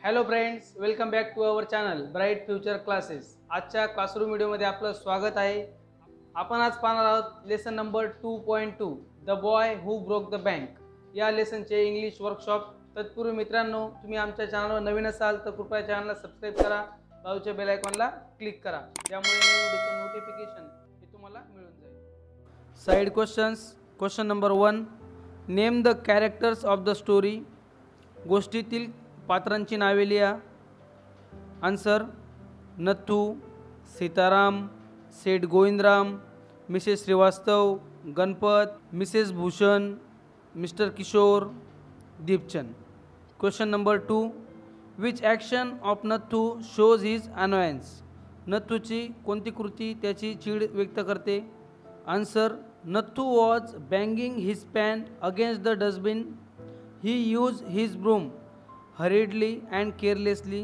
Hello friends, welcome back to our channel bright future classes. आजच्या classroom व्हिडिओमध्ये आपलं स्वागत आहे. आपण आज पाहणार आहोत lesson number 2.2 the boy who broke the bank या लेसनचे इंग्लिश वर्कशॉप. तत्पूर्वी मित्रांनो, तुम्ही आमच्या चॅनलवर नवीन असाल तर कृपया चॅनलला सबस्क्राईब करा, बाजूच्या बेल आयकॉनला क्लिक करा, त्यामुळे नवीन व्हिडिओचं नोटिफिकेशन हे तुम्हाला मिळून जाईल. Side questions. Question number 1, name the characters of the story. गोष्टीतील पात्रांची नावे लिहा. Answer: Nathu, Sitaram, Seth Govindram, Mrs Shrivastava, Ganpat, Mrs Bhushan, Mr Kishore, Deepchand. Question number 2, which action of Nathu shows his annoyance. नथूची कोणती कृती त्याची चीड व्यक्त करते. Answer: Nathu was banging his pan against the dustbin. He uses his broom hurriedly and carelessly.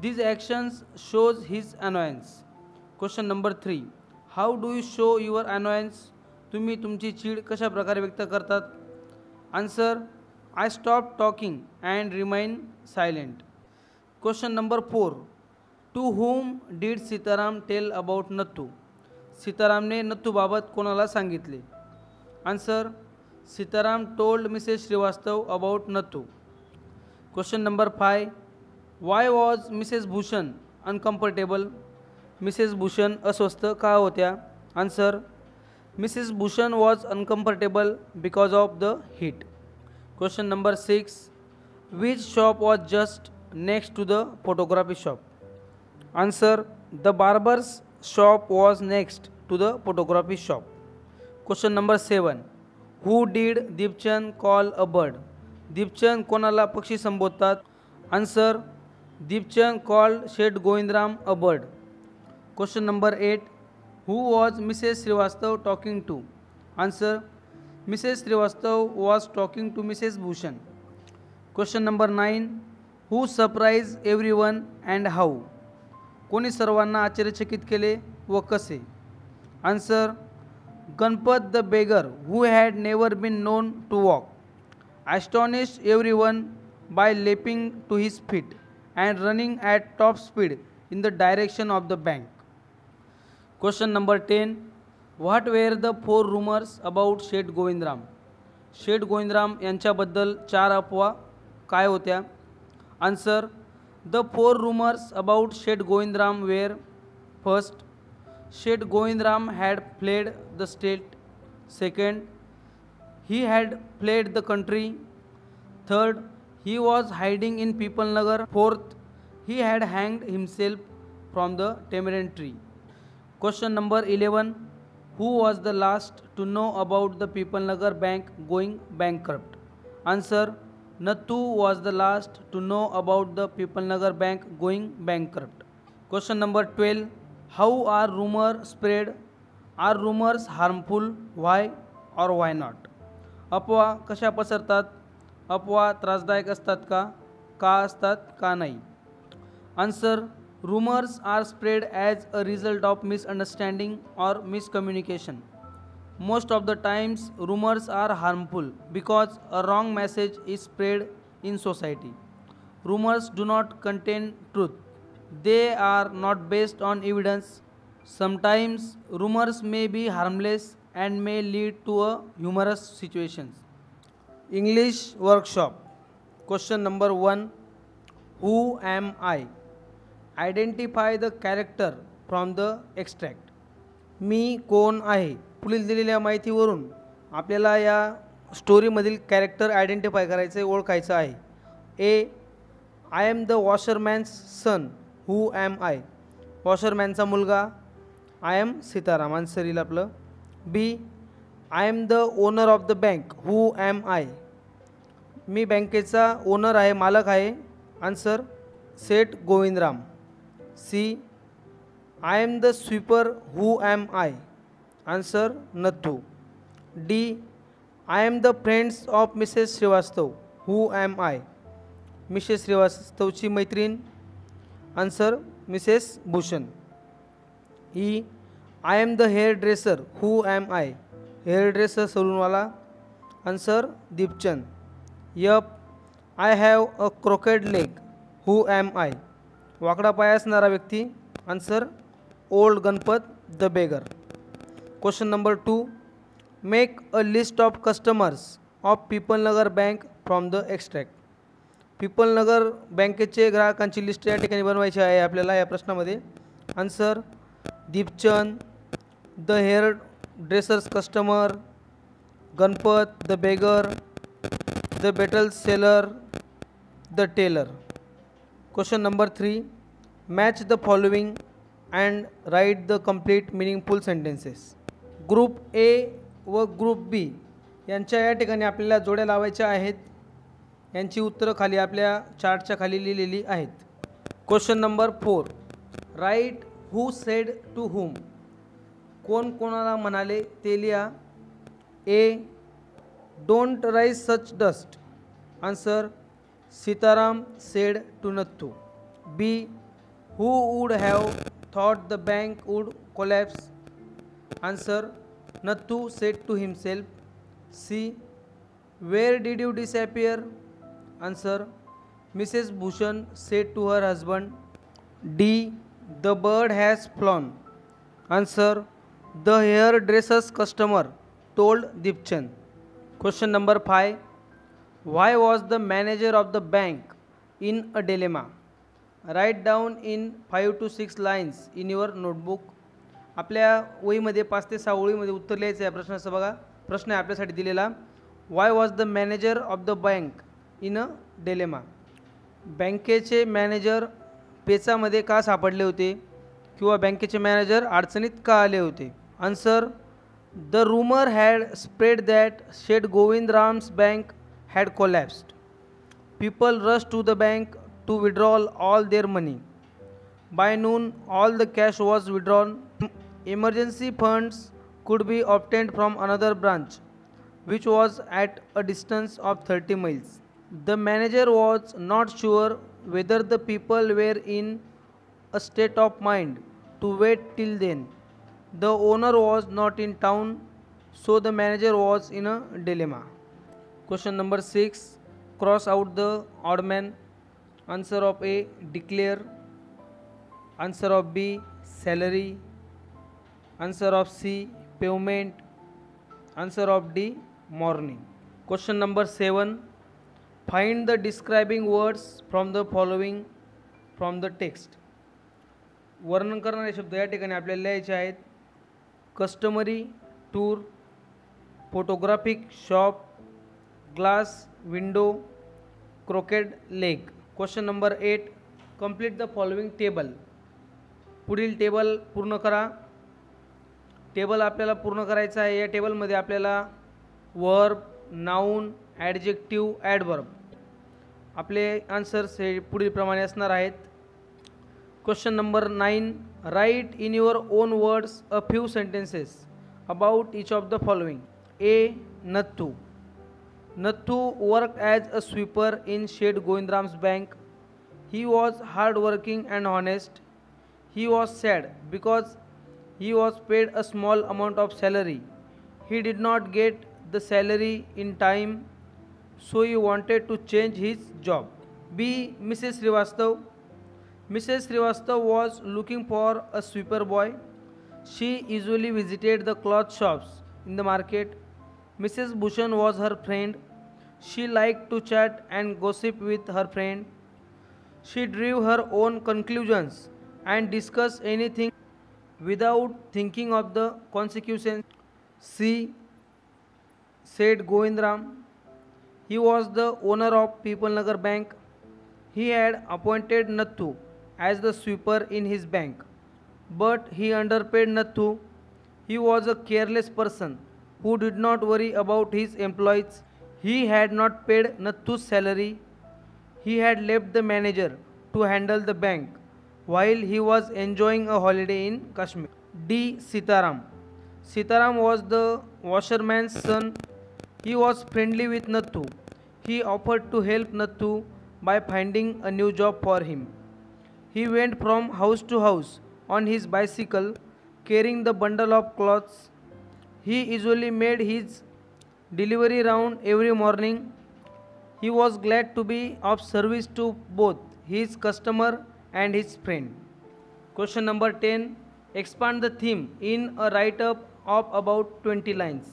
These actions shows his annoyance. Question number 3, how do you show your annoyance. तुम्ही तुमची चीड कशा प्रकारे व्यक्त करतात. Answer: I stopped talking and remained silent. Question number 4, to whom did Sitaram tell about Nathu. सीतारामने नथूबाबत कोणाला सांगितले. Answer: Sitaram told Mrs. Srivastava about Nathu. Question number 5, why was Mrs. Bhushan uncomfortable. Mrs. Bhushan अस्वस्थ का होत्या. Answer: Mrs. Bhushan was uncomfortable because of the heat. Question number 6, which shop was just next to the photography shop. Answer: the barber's shop was next to the photography shop. Question number 7, who did Deepchand call a bird. Deepchand कोणाला पक्षी संबोधतात. Answer: Deepchand called Sheth Govindram a bird. Question number 8, who was Mrs Shrivastava talking to. Answer: Mrs Shrivastava was talking to Mrs Bhushan. Question number 9, who surprise everyone and how. कोणी सर्वांना आश्चर्यचकित केले व कसे. Answer: Ganpat the beggar who had never been known to walk astonished everyone by leaping to his feet and running at top speed in the direction of the bank. Question number 10, what were the 4 rumors about शेठ गोविंदराम. शेठ गोविंदराम यांच्याबद्दल 4 अफवा काय होत्या. Answer: the 4 rumors about Sheth Govindram were: first, Sheth Govindram had fled the state. Second, he had fled the country. Third, he was hiding in People Nagar. Fourth, he had hanged himself from the tamarind tree. Question number 11, who was the last to know about the People Nagar bank going bankrupt. Answer: Nathu was the last to know about the People Nagar bank going bankrupt. Question number 12, how are rumors spread. Are rumors harmful? Why or why not. अफवा कशा पसरतात. अफवा त्रासदायक असतात का, का असतात, का नाही. Answer: rumors are spread as a result of misunderstanding or miscommunication. Most of the times rumors are harmful because a wrong message is spread in society. Rumors do not contain truth. They are not based on evidence. Sometimes rumors may be harmless and may lead to a humorous situations. English workshop. Question number 1, who am I. Identify the character from the extract. मी कोण आहे. पुढील दिलेल्या माहितीवरून आपल्याला या स्टोरीमधील character identify करायचे, ओळखायचं आहे. A, I am the washerman's son. Who am I. वॉशरमॅनचा मुलगा. I am Sitaram. आन्सर येईल आपलं. B, I am the owner of the bank. Who am I. मी बँकेचा ओनर आहे, मालक आहे. Answer: Seth Govindram. C, I am the sweeper. Who am I. Answer: Nathu. D, I am the friends of Mrs Shrivastava. Who am I. Mrs श्रीवास्तवची मैत्रीण. Answer: Mrs Bhushan. E, I am the hair dresser. Who am I. Hair dresser सलूनवाला. Answer: Deepchand. Yup, I have a crooked leg. Who am I. वाकडा पाय असणारा व्यक्ती. Answer old Ganpat the beggar. Question number 2. Make a list of customers of Pipalnagar bank from the extract. Pipalnagar बँकेचे ग्राहकांची list या ठिकाणी बनवायची आहे आपल्याला या प्रश्नामध्ये. Answer Deepchand, the hair dressers customer, Ganpat the beggar, the betel seller, the tailor. Question number 3. Match the following and write the complete meaningful sentences. Group A व ग्रुप बी यांच्या या ठिकाणी आपल्याला जोड्या लावायच्या आहेत. यांची उत्तरं खाली आपल्या चार्टच्या खाली लिहिलेली आहेत. Question number 4. Write who said to whom. कोण कोणाला म्हणाले ते लिहा. A. Don't raise such dust. Answer Sitaram said to Nathu. B. Who would have thought the bank would collapse. Answer Nathu said to himself. C. Where did you disappear. Answer Mrs Bhushan said to her husband. D. The bird has flown. Answer the hair dressers customer told Deepchand. Question number 5. Why was the manager of the bank in a dilemma. Write down in 5 to 6 lines in your notebook. आपल्या वहीमध्ये 5 ते 6 ओळीमध्ये उत्तर लिहायचं आहे प्रश्नाचं. बघा प्रश्न आहे आपल्यासाठी दिलेला. Why was the manager of the bank in a dilemma. बँकेचे मॅनेजर पेचामध्ये का सापडले होते किंवा बँकेचे मॅनेजर अडचणीत का आले होते. Answer the rumour had spread that Seth Govindram's bank had collapsed. People rush to the bank to withdraw all their money. By noon all the cash was withdrawn. Emergency funds could be obtained from another branch which was at a distance of 30 miles. The manager was not sure whether the people were in a state of mind to wait till then. The owner was not in town, so the manager was in a dilemma. Question number 6. Cross out the odd man. Answer of A. Declare. Answer of B. Salary. Answer of C. Pavement. Answer of D. Morning. Question number 7. Find the describing words from the following from the text. वर्णन करणारे शब्द या ठिकाणी आपल्याला लिहायचे आहेत. Customary tour, photographic shop, glass window, crooked leg. Question number 8. Complete the following table. पुढील table पूर्ण करा. टेबल आपल्याला पूर्ण करायचं आहे. या टेबलमध्ये आपल्याला वर्ब, नाऊन, ॲडजेक्टिव्ह, ॲडवर्ब आपले आन्सर्स हे पुढीलप्रमाणे असणार आहेत. Question number 9. Write in your own words a few sentences about each of the following. A. Nathu. Nathu work as a sweeper in Seth Govindram's bank. He was hard working and honest. He was sad because he was paid a small amount of salary. He did not get the salary in time, so he wanted to change his job. B. Mrs. Srivastav. Mrs. Srivastav was looking for a sweeper boy. She usually visited the cloth shops in the market. Mrs. Bhushan was her friend. She liked to chat and gossip with her friend. She drew her own conclusions and discussed anything without thinking of the consequences. C. Said Govindram. He was the owner of Pipalnagar Bank. He had appointed Nathu as the sweeper in his bank, but he underpaid Nathu. He was a careless person who did not worry about his employees. He had not paid Nathu's salary. He had left the manager to handle the bank while he was enjoying a holiday in Kashmir. D. Sitaram. Sitaram was the washerman's son. He was friendly with Nathu. He offered to help Nathu by finding a new job for him. He went from house to house on his bicycle carrying the bundle of clothes. He usually made his delivery round every morning. He was glad to be of service to both his customer and his friend. Question number 10. Expand the theme in a write-up of about 20 lines.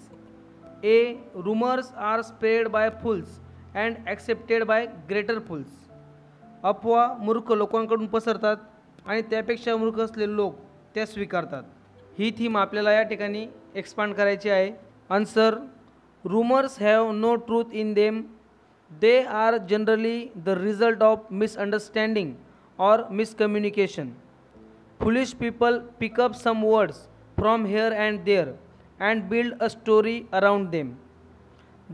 A. Rumors are spread by fools and accepted by greater fools. अफवा मूर्ख लोकांकडून पसरतात आणि त्यापेक्षा मूर्ख असलेले लोक त्या स्वीकारतात. ही थीम आपल्याला या ठिकाणी एक्सपांड करायची आहे. Answer. Rumours have no truth in them. They are generally the result of misunderstanding और miscommunication. Foolish people pick up some words from here and there and build a story around them.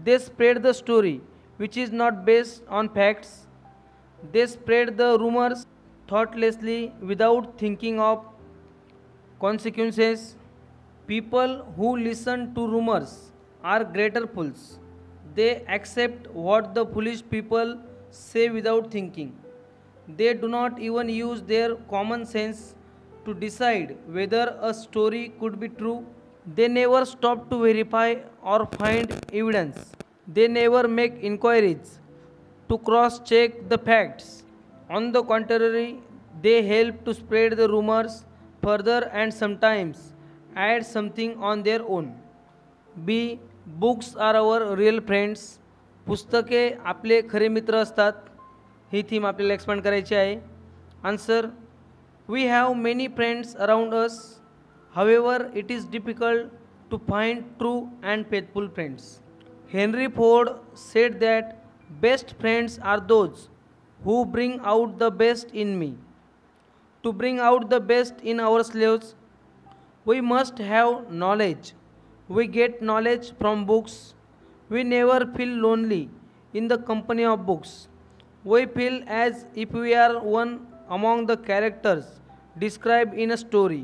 They spread the story which is not based on facts. They spread the rumors thoughtlessly without thinking of consequences. People who listen to rumors are greater fools. They accept what the foolish people say without thinking. They do not even use their common sense to decide whether a story could be true. They never stop to verify or find evidence. They never make inquiries to cross-check the facts. On the contrary, they help to spread the rumors further and sometimes add something on their own. B. Books are our real friends. पुस्तके आपले खरे मित्र असतात. ही theme आपल्याला expand करायची आहे. Answer. We have many friends around us. However, it is difficult to find true and faithful friends. Henry Ford said that best friends are those who bring out the best in me. To bring out the best in ourselves, we must have knowledge. We get knowledge from books. We never feel lonely in the company of books. We feel as if we are one among the characters described in a story.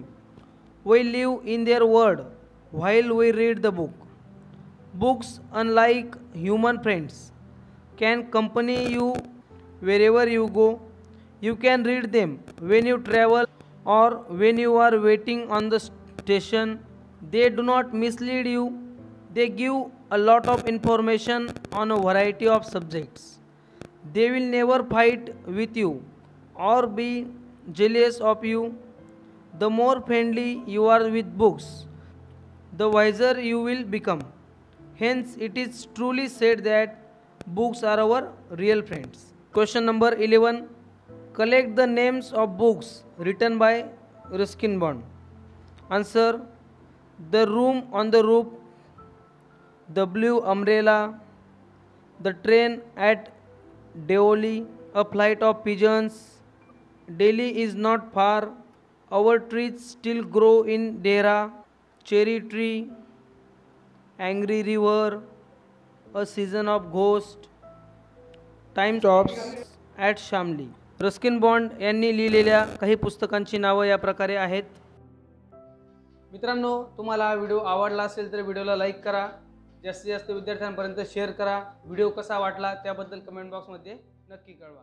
We live in their world while we read the book. Books, unlike human friends, can accompany you wherever you go. You can read them when you travel or when you are waiting on the station. They do not mislead you. They give a lot of information on a variety of subjects. They will never fight with you or be jealous of you. The more friendly you are with books, the wiser you will become. Hence, it is truly said that books are our real friends. Question number 11. Collect the names of books written by Ruskin Bond. Answer. The Room on the Roof, The Blue Umbrella, The Train at Deoli, A Flight of Pigeons, Delhi is not far, Our trees still grow in Dehra, Cherry Tree, Angry River, A Season of Ghost, Time Stops at Shamli. Ruskin bond यांनी लिहिलेल्या काही पुस्तकांची नावं या प्रकारे आहेत. मित्रांनो, तुम्हाला हा व्हिडिओ आवडला असेल तर व्हिडिओला लाईक करा, जास्तीत जास्त विद्यार्थ्यांपर्यंत शेअर करा. व्हिडिओ कसा वाटला त्याबद्दल कमेंट बॉक्समध्ये नक्की कळवा.